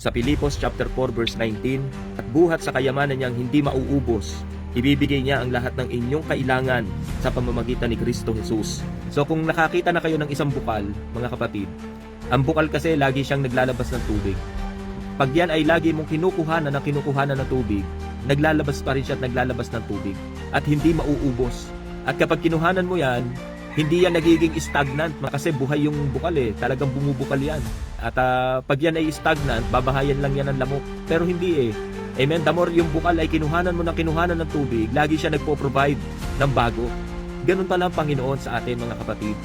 Sa Pilipos chapter 4 verse 19, at buhat sa kayamanan niyang hindi mauubos, ibibigay niya ang lahat ng inyong kailangan sa pamamagitan ni Kristo Jesus. So kung nakakita na kayo ng isang bukal, mga kapatid, ang bukal kasi lagi siyang naglalabas ng tubig. Pag yan ay lagi mong kinukuhanan ng tubig, naglalabas pa rin siya at naglalabas ng tubig at hindi mauubos. At kapag kinuhanan mo yan, hindi yan nagiging stagnant kasi buhay yung bukal talagang bumubukal yan. At pag yan ay stagnant, babahayan lang yan ng lamok. Pero hindi Amen. The more yung bukal ay kinuhanan mo ng tubig, lagi siya nagpo-provide ng bago. Ganun pala ang Panginoon sa atin, mga kapatid.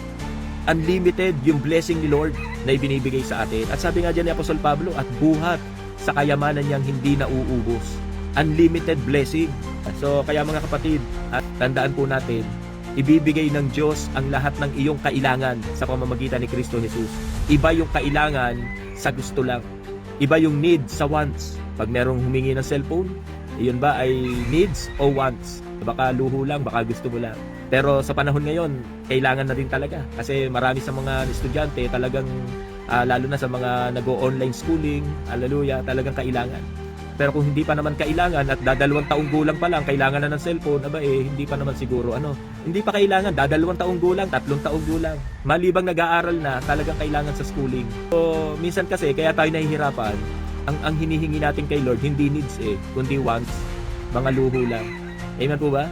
Unlimited yung blessing ni Lord na ibinibigay sa atin. At sabi nga dyan ni Apostol Pablo, at buhat sa kayamanan niyang hindi nauubos. Unlimited blessing. So kaya mga kapatid, at tandaan po natin, ibibigay ng Diyos ang lahat ng iyong kailangan sa pamamagitan ni Kristo Jesus. Iba yung kailangan sa gusto lang. Iba yung needs sa wants. Pag merong humingi ng cellphone, iyon ba ay needs o wants? Baka luho lang, baka gusto mo lang. Pero sa panahon ngayon, kailangan na rin talaga. Kasi marami sa mga estudyante talagang, lalo na sa mga nag-o-online schooling, hallelujah, talagang kailangan. Pero kung hindi pa naman kailangan at dadalawang taong gulang pa lang, kailangan na ng cellphone, hindi pa naman siguro, hindi pa kailangan, dadalawang taong gulang, 3 taong gulang. Malibang nag-aaral na, talagang kailangan sa schooling. So, minsan kasi, kaya tayo nahihirapan, ang hinihingi natin kay Lord, hindi needs kundi wants, mga luho lang. Amen po ba?